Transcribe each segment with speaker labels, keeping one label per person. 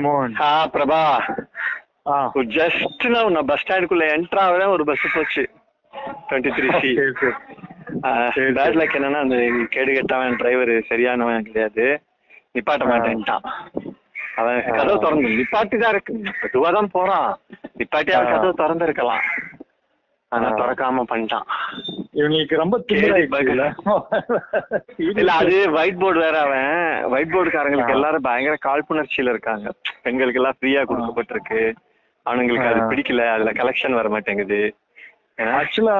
Speaker 1: மோகன்.
Speaker 2: பிரபா, ஜஸ்ட் நான் bus ஸ்டாண்டுக்குள்ள enter ஆகிறேன், ஒரு பஸ் போச்சு 23C. பேட் லக் என்னன்னா அந்த கேடு கெட்டவன் டிரைவர் சரியானவன் கிடையாது, நிப்பாட்ட மாட்டேன்ட்டான். அவன் கதவு திறந்து நிப்பாட்டி தான் இருக்கு, மெதுவா தான் போறான், நிப்பாட்டி அவன் கதவு திறந்து இருக்கலாம், ஆனா திறக்காம பண்ணிட்டான்.
Speaker 1: இவங்களுக்கு ரொம்ப
Speaker 2: இல்ல அது ஒயிட் போர்டு வேற. அவன் ஒயிட் போர்டுக்காரங்களுக்கு எல்லாரும் பயங்கர காழ்ப்புணர்ச்சியில இருக்காங்க. பெண்களுக்கு எல்லாம் ஃப்ரீயா கொடுக்கப்பட்டிருக்கு, அவனுங்களுக்கு அது பிடிக்கல, அதுல கலெக்ஷன் வர மாட்டேங்குது.
Speaker 1: ஆக்சுவலா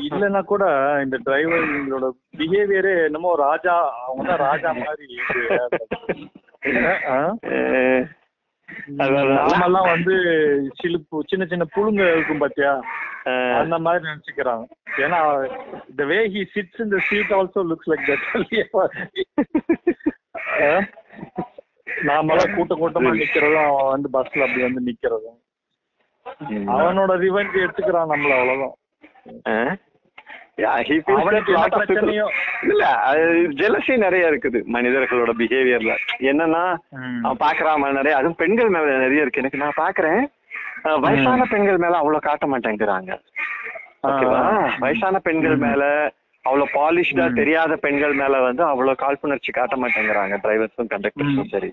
Speaker 1: இல்லன்னா கூட இந்த டிரைவர்களோட பிஹேவியரே என்னமோ ராஜா, அவங்க தான் ராஜா மாதிரி. நாமெல்லாம் வந்து சின்ன சின்ன புழுங்க இருக்கும் பாத்தியா, அந்த மாதிரி நினைச்சுக்கிறாங்க. ஏன்னா the way he sits in the seat also looks like that. நாமெல்லாம் கூட்டமா நிக்கிறதும், அவன் வந்து பஸ்ல அப்படி வந்து நிக்கிறதும், அவனோட ரிவெஞ்ச் எடுத்துக்கிறான் நம்மள, அவ்வளவுதான்.
Speaker 2: இல்ல ஜெலசி நிறைய இருக்குது மனிதர்களோட பிஹேவியர்ல. என்னன்னா அவன் பாக்குறான் நிறைய, அதுவும் பெண்கள் மேல நிறைய இருக்கு. எனக்கு நான் பாக்குறேன் வயசான பெண்கள் மேல அவ்வளவு காட்ட மாட்டேங்கிறாங்க. ஓகேவா, வயசான பெண்கள் மேல அவ்வளவு பாலிஷ்டா தெரியாத பெண்கள் மேல வந்து அவ்வளவு காழ்ப்புணர்ச்சி காட்ட மாட்டேங்கிறாங்க டிரைவர்ஸும் கண்டக்டர்ஸும். சரி,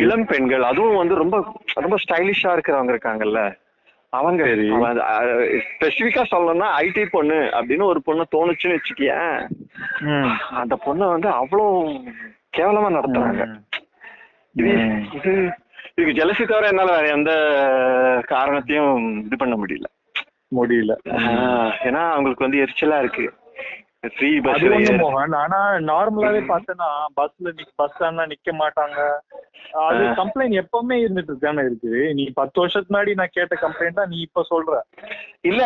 Speaker 2: இளம் பெண்கள் அதுவும் வந்து ரொம்ப ரொம்ப ஸ்டைலிஷா இருக்கிறவங்க இருக்காங்கல்ல, அவங்க ஸ்பெசிபிக்கா சொல்லணும்னா ஐடி பொண்ணு அப்படின்னு ஒரு பொண்ணு தோணுச்சுன்னு வச்சுக்கியேன், அந்த பொண்ணை வந்து அவ்வளவு கேவலமா நடத்துறாங்க. இதுக்கு ஜெலசி தவிர என்னால வேற எந்த காரணத்தையும் இது பண்ண முடியல. ஏன்னா அவங்களுக்கு வந்து எரிச்சலா இருக்கு.
Speaker 1: ஆனா நார்மலாவே பார்த்தேன்னா பஸ் ஸ்டாண்ட்ல நிக்க மாட்டாங்க. அது கம்ப்ளைண்ட் எப்பவுமே இருந்துட்டு இருக்கானே இருக்கு. நீ 10 வருஷத்துக்கு முன்னாடி நான் கேட்ட கம்ப்ளைண்ட் தான் நீ இப்ப சொல்ற.
Speaker 2: இல்ல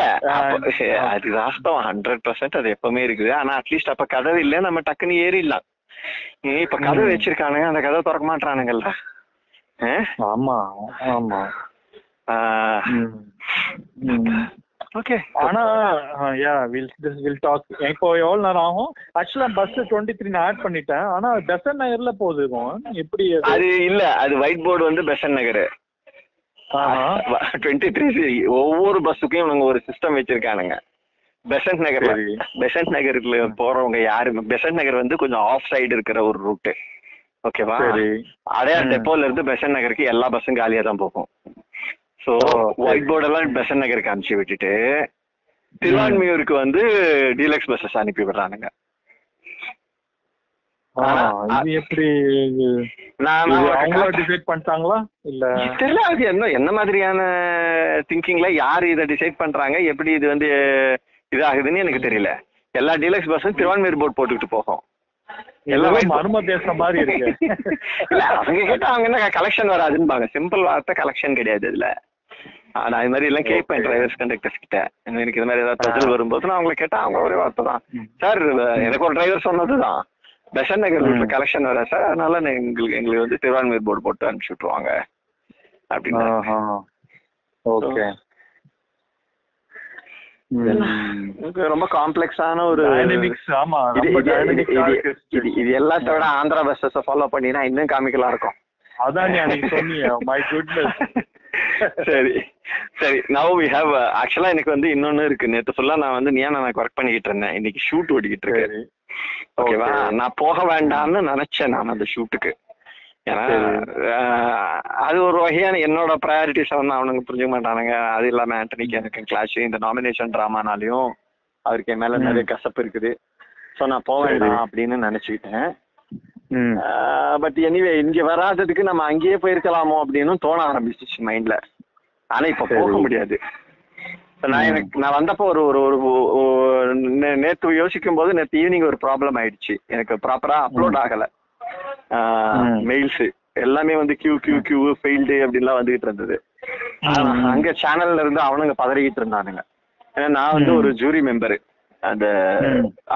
Speaker 2: அது வாஸ்தவம், 100% அது எப்பவுமே இருக்குது. ஆனா அட்லீஸ்ட் அப்ப கதவு இல்ல, நம்ம டக்குன்னு ஏறிடலாம். இப்ப கதவு வச்சிருக்கானுங்க, அந்த கதவை திறக்க மாட்டானுங்கல்ல.
Speaker 1: ஆமா ஆமா.
Speaker 2: ஓகே,
Speaker 1: ஆனா வில் டாக். இப்போ எவ்வளவு நேரம் ஆகும்? ஆக்சுவலா பஸ் 23 நான் ஆட் பண்ணிட்டேன், ஆனா பெசன் நகர்ல போகுது. எப்படி
Speaker 2: அது? இல்ல அது ஒயிட் போர்டு வந்து பெசன் நகர் 23. ஒவ்வொரு பஸ்ஸுக்கும் இவங்க ஒரு சிஸ்டம் வச்சிருக்கானுங்க. பெசன்ட் நகர்ல போறவங்க யாருமே, பெசன்ட் நகர் வந்து கொஞ்சம் ஆஃப் சைடு இருக்கிற ஒரு ரூட்டு. ஓகேவா, அடையார் டெப்போல இருந்து பெசன்ட் நகருக்கு எல்லா பஸ்ஸும் காலியா தான் போகும். சோ ஒயிட் போர்டு எல்லாம் பெசன்ட் நகருக்கு அனுப்பிச்சு விட்டுட்டு திருவான்மியூருக்கு வந்து டீலக்ஸ் பஸ்ஸஸ் அனுப்பி விடுறானுங்க.
Speaker 1: எப்படி டிசைட் பண்ணிட்டாங்களா இல்ல
Speaker 2: தெரியல. அது என்ன மாதிரியான திங்கிங்ல யாரு இதை டிசைட் பண்றாங்க, எப்படி இது வந்து இதாகுதுன்னு எனக்கு தெரியல. எல்லா டீலக்ஸ் பஸ்ஸும் திருவான்மியூர் போர்டு போட்டுக்கிட்டு போகும்.
Speaker 1: எல்லாம் மர்ம பேசுற மாதிரி இருக்கு.
Speaker 2: இல்ல அவங்க கேட்டா அவங்க என்ன கலெக்ஷன் வராதுன்னு சிம்பிள் வார்த்தை, கலெக்ஷன் கிடையாது இதுல. நான் இது மாதிரி எல்லாம் கேட்பேன் டிரைவர்ஸ் கண்டக்டர்ஸ் கிட்ட. எனக்கு இது மாதிரி ஏதாவது தகவல் வரும்போது நான் அவங்களை கேட்டா அவங்க ஒரே வார்த்தை தான், சார் எனக்கு ஒரு டிரைவர் சொன்னதுதான் பெசன்ட் நகர் ரூட்ல கலெக்ஷன் வரா சார், அதனால எங்களுக்கு வந்து திருவான்மியூர் போர்டு போட்டு அனுப்பிச்சு விட்டுருவாங்க அப்படின்னு.
Speaker 1: ஓகே,
Speaker 2: ரொம்ப காம்ப்ளெக்ஸான ஒரு இது எல்லாத்த விட ஆந்திரா பஸ்ஸஸ் ஃபாலோ பண்ணினா இன்னும் காமிக்கலாம் இருக்கும்.
Speaker 1: அதான் நீ சொன்னீங்க. My goodness.
Speaker 2: சரி சரி, நவ் வி ஹேவ் ஆக்சுவலா எனக்கு வந்து இன்னொன்னு இருக்கு. நேற்று ஃபுல்லா நான் வந்து எனக்கு ஒர்க் பண்ணிக்கிட்டு இருந்தேன், இன்னைக்கு ஷூட் ஓடிக்கிட்டு இருக்கு. ஓகேவா, நான் போக வேண்டாம்னு நினைச்சேன் நான் அந்த ஷூட்டுக்கு. ஏன்னா அது ஒரு வகையான என்னோட ப்ரையாரிட்டிஸை வந்து அவனுங்க புரிஞ்சுக்க மாட்டானுங்க. அது இல்லாம ஆண்டனிக்கு எனக்கு கிளாஷ், இந்த நாமினேஷன் டிராமானாலையும் அவருக்கு என் மேல நிறைய கசப்பு இருக்குது. ஸோ நான் போக வேண்டாம் அப்படின்னு நினைச்சுக்கிட்டேன். பட் எனிவே இங்க வராததுக்கு நம்ம அங்கேயே போயிருக்கலாமோ அப்படின்னு தோண ஆரம்பிச்சிச்சு மைண்ட்ல. ஆனா இப்ப போக முடியாது. நான் வந்தப்போ ஒரு நேற்று யோசிக்கும் போது நேற்று ஈவினிங் ஒரு ப்ராப்ளம் ஆயிடுச்சு. எனக்கு ப்ராப்பரா அப்லோட் ஆகல மெயில்ஸ் எல்லாமே வந்து கியூ ஃபெயில்டு அப்படின்லாம் வந்துகிட்டு இருந்தது. அங்க சேனல்ல இருந்து அவனுங்க பதறிக்கிட்டு இருந்தானுங்க. ஏன்னா நான் வந்து ஒரு ஜூரி மெம்பரு அந்த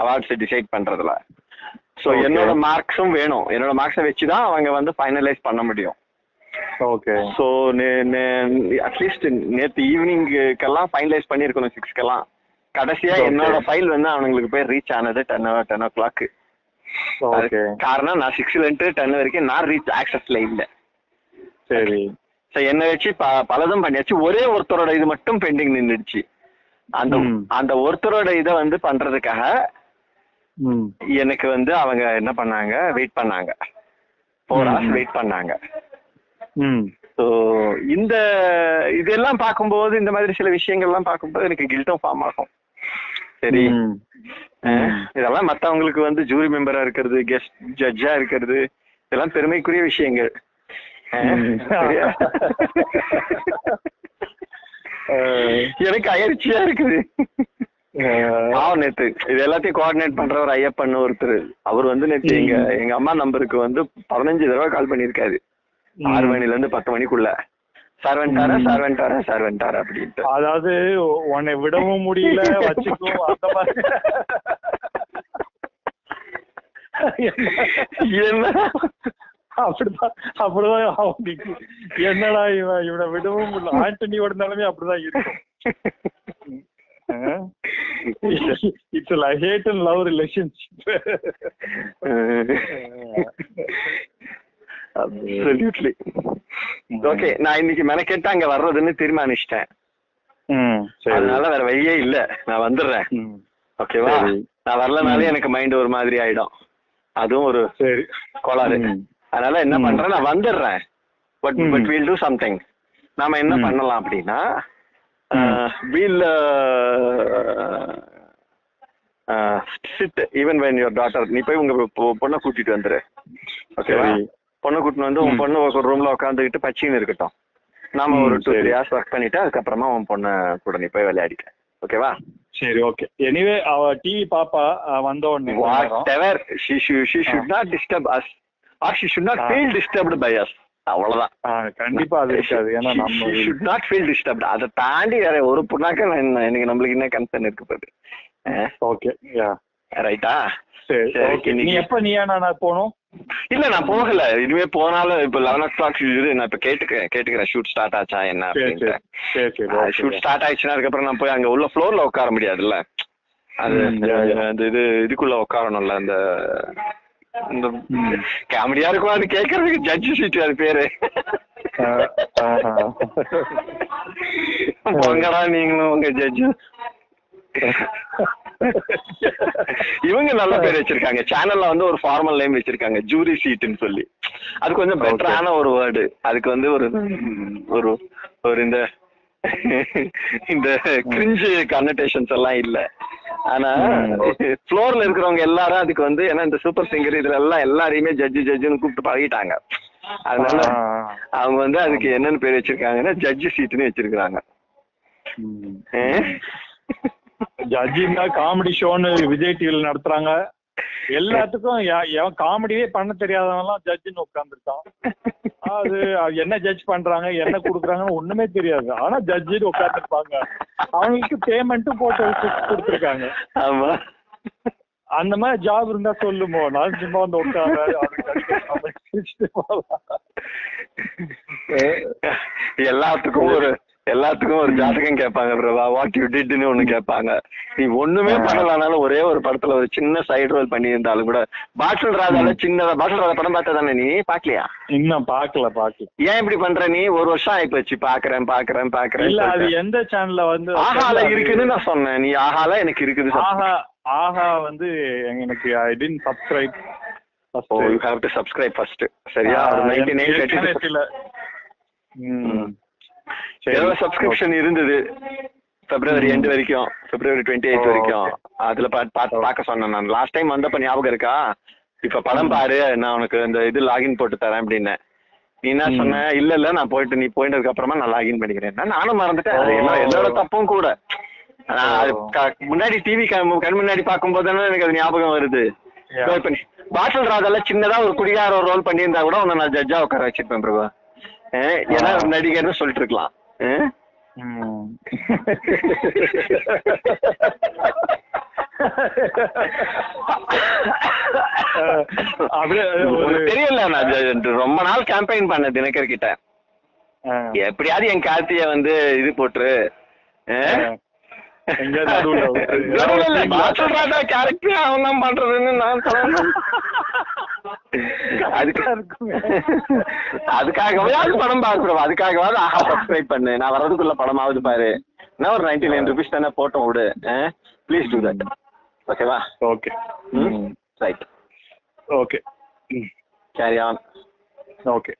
Speaker 2: அவார்ட்ஸ் டிசைட் பண்றதுல. ஸோ என்னோட மார்க்ஸும் வேணும், என்னோட மார்க்ஸை வச்சுதான் அவங்க வந்து ஃபைனலைஸ் பண்ண முடியும்.
Speaker 1: ஓகே,
Speaker 2: ஸோ அட்லீஸ்ட் நேற்று ஈவினிங்கெல்லாம் ஃபைனலைஸ் பண்ணியிருக்கணும் 6க்கெல்லாம். கடைசியா என்னோட ஃபைல் வந்து அவனுங்களுக்கு போய் ரீச் ஆனது 10 o'clock. காரணம் நான் 6 to 10 வரைக்கும் நான் ரீச் ஆக்சஸ்ல இல்லை.
Speaker 1: சரி.
Speaker 2: என்ன வச்சு பலதும் பண்ணியாச்சு. ஒரே ஒருத்தரோட இது மட்டும் பெண்டிங் நின்றுடுச்சு. அந்த ஒருத்தரோட இதை வந்து பண்றதுக்காக எனக்கு வந்து அவங்க என்ன பண்ணாங்க, வெயிட் பண்ணாங்க, 4 hours வெயிட் பண்ணாங்க. ஸோ இந்த இதெல்லாம் பார்க்கும்போது, இந்த மாதிரி சில விஷயங்கள்லாம் பார்க்கும்போது எனக்கு கில்ட்டும் ஃபார்ம் ஆகும். சரி, இதெல்லாம் மற்றவங்களுக்கு வந்து ஜூரி மெம்பரா இருக்கிறது, கெஸ்ட் ஜட்ஜா இருக்கிறது, இதெல்லாம் பெருமைக்குரிய விஷயங்கள். எனக்கு அயற்சியா இருக்குது. நேத்து இது எல்லாத்தையும் கோஆர்டினேட் பண்ற ஒரு ஐயப்பன் ஒருத்தர், அவர் வந்து நேற்று எங்க அம்மா நம்பருக்கு வந்து 15 தடவை கால் பண்ணிருக்காரு, 6 மணில இருந்து 10 மணிக்குள்ள. சார் வந்துட்டாரா அப்படின்ட்டு. அதாவது
Speaker 1: உன்னை விடவும் முடியல, வச்சுக்கும் அந்த மாதிரி.
Speaker 2: என்ன
Speaker 1: அப்படிதான் அவனுக்கு என்னடா இவனை விடவும் முடியல. ஆண்டனியோட நிலைமை அப்படிதான் இருக்கும். It's a hate and love relationship.
Speaker 2: Absolutely. Okay, நான் இன்னைக்கு மெனக்கெட்டு அங்க வர்றதுன்னு தீர்மானிச்சிட்டேன். அதனால வேற வழியே இல்ல, நான் வந்துடுறேன். ஓகேவா? நான் வரலனாலே எனக்கு மைண்ட் ஒரு மாதிரி ஆயிடும், அதுவும் ஒரு கோளாறு. அதனால என்ன பண்றேன், நான் வந்துடுறேன். But we'll do something. நாம என்ன பண்ணலாம் அப்படின்னா, we'll sit even when your daughter, நீ போய் உங்க பொண்ணை கூட்டிட்டு வந்துரு. ஓகேவா? பொண்ணை கூட்டிட்டு வந்து உன் பொண்ணு ஒரு ரூம்ல உட்காந்துக்கிட்டு பச்சின்னு இருக்கட்டும். நாம ஒரு 2-3 hours ஒர்க் பண்ணிட்டு அதுக்கப்புறமா உன் பொண்ணை கூட நீ போய் விளையாடிக்க. ஓகேவா?
Speaker 1: சரி, ஓகே. எனிவே அவ டிவி பாப்பா வந்த உடனே
Speaker 2: whatever, she should not disturb us or she should not feel disturbed by us. அவ்வளவுதான்.
Speaker 1: கண்டிப்பா அது இருக்காது. ஏன்னா நம்ம
Speaker 2: she should not feel disturbed. அதை தாண்டி வேற ஒரு புண்ணாக்க எனக்கு நம்மளுக்கு என்ன கன்சர்ன் இருக்கு பாரு.
Speaker 1: ஓகே, யா,
Speaker 2: ரைட்டா?
Speaker 1: சரி. நீ எப்ப நீனா போகணும்?
Speaker 2: இல்ல, நான் போகல. இனிமே போனாலும் இப்ப 11 o'clock நான் இப்ப கேட்டுக்கிறேன் ஷூட் ஸ்டார்ட் ஆச்சா என்ன அப்படின்ட்டு. ஷூட் ஸ்டார்ட் ஆயிடுச்சுன்னா அதுக்கப்புறம் நான் போய் அங்க உள்ள ஃப்ளோர்ல உட்கார முடியாதுல்ல. அது அந்த இதுக்குள்ள உட்காரணும்ல. அந்த காமெடியா இருக்கும் அது கேட்கறதுக்கு. ஜட்ஜு சீட்டு அது பேரு. போங்கடா நீங்களும் உங்க ஜட்ஜு. இவங்க நல்ல பேர் வச்சிருக்காங்க, சேனல்ல வந்து ஒரு ஃபார்மல் நேம் வச்சிருக்காங்க, ஜூரி சீட்னு சொல்லி. அது கொஞ்சம் பெட்டரான ஒரு வேர்டு. அதுக்கு வந்து ஒரு ஒரு இந்த கிரிஞ்சு கன்னடேஷன்ஸ் எல்லாம் இல்ல. ஆனா ஃப்ளோர்ல இருக்கிறவங்க எல்லாரும் அதுக்கு வந்து, ஏன்னா இந்த சூப்பர் சிங்கர் இதுல எல்லாம் எல்லாரையுமே ஜட்ஜுன்னு கூப்பிட்டு பழகிட்டாங்க. அதனால அவங்க வந்து அதுக்கு என்னன்னு பேர் வச்சிருக்காங்கன்னா ஜட்ஜு சீட்டுன்னு வச்சிருக்காங்க.
Speaker 1: ஜட்ஜின்னா காமெடி ஷோன்னு விஜய் டிவில நடத்துறாங்க. எல்லாத்துக்கும் காமெடியே பண்ண தெரியாதவங்கலாம் ஜட்ஜுன்னு உட்காந்துருக்கான். அது என்ன ஜட்ஜ் பண்றாங்க, என்ன குடுக்குறாங்கன்னு ஒண்ணுமே தெரியாது. ஆனா ஜட்ஜுன்னு உட்காந்துருப்பாங்க. அவங்களுக்கு பேமெண்ட்டும் போட்டு கொடுத்துருக்காங்க.
Speaker 2: ஆமா,
Speaker 1: அந்த மாதிரி ஜாப் இருந்தா சொல்லுமோ, நான் சும்மா வந்து உட்காந்து
Speaker 2: எல்லாத்துக்கும் ஒரு ஜாதகம் கேட்பாங்க பிரபா, வாட் யூ டிட்னு ஒண்ணு கேட்பாங்க. நீ ஒண்ணுமே பண்ணலானாலும் ஒரே ஒரு படத்துல ஒரு சின்ன சைடு ரோல் பண்ணி இருந்தாலும் கூட, பாட்டில் ராதால சின்னதா, பாட்டில் ராதா படம் பார்த்தா தானே? நீ பாக்கலையா?
Speaker 1: இன்னும் பாக்கல.
Speaker 2: ஏன் இப்படி பண்ற நீ? 1 வருஷம் ஆயிப்போச்சு. பாக்குறேன்.
Speaker 1: இல்ல, அது எந்த சேனல்ல வந்து
Speaker 2: ஆஹால இருக்குன்னு நான் சொன்னேன். நீ ஆஹால எனக்கு இருக்குது.
Speaker 1: ஆஹா வந்து எனக்கு I didn't subscribe.
Speaker 2: Oh, you have to subscribe first. சரியா? 99 ஏதோ சப்ஸ்கிரிப்ஷன் இருந்தது February end வரைக்கும், February 28 வரைக்கும். அதுல பார்க்க சொன்னேன் நான். லாஸ்ட் டைம் வந்தப்ப ஞாபகம் இருக்கா? இப்ப படம் பாரு, நான் உனக்கு இந்த இது லாகின் போட்டு தரேன் அப்படின்னு. நீ என்ன சொன்ன? இல்ல நான் போயிட்டு, நீ போயிட்டதுக்கு அப்புறமா நான் லாகின் பண்ணிக்கிறேன். நானும் மறந்துட்டேன். அது என்னோட தப்பும் கூட. முன்னாடி டிவி கண் முன்னாடி பார்க்கும் போதுதானே எனக்கு அது ஞாபகம் வருது. பாட்டில் ராதால சின்னதா ஒரு குடிகார ஒரு ரோல் பண்ணியிருந்தா கூட உன்னை நான் ஜட்ஜா உட்கார வச்சிருப்பேன் பிரபா. ஏன்னா நடிகர்னு சொல்லிட்டு இருக்கலாம். தெரியல, நான் ரொம்ப நாள் கேம்பெயின் பண்ண தினகர் கிட்ட, எப்படியாவது என் கார்த்திய வந்து இது போட்டுரு,
Speaker 1: எங்கேயாவது நடுவுல
Speaker 2: கேரக்டர் அவன் தான் பண்றதுன்னு நான் சொல்லணும். அதுக்காகவாவது படம் பாக்குறோம், அதுக்காகவாவது ஆஹா சப்ஸ்கிரைப் பண்ணு, நான் வர்றதுக்குள்ள படமாவது பாரு. நான் ஒரு 99 rupees தானே போட்டோம் விடு, ப்ளீஸ் டூ தட். ஓகேவா?
Speaker 1: Okay
Speaker 2: right,
Speaker 1: okay,
Speaker 2: carry on.
Speaker 1: Okay.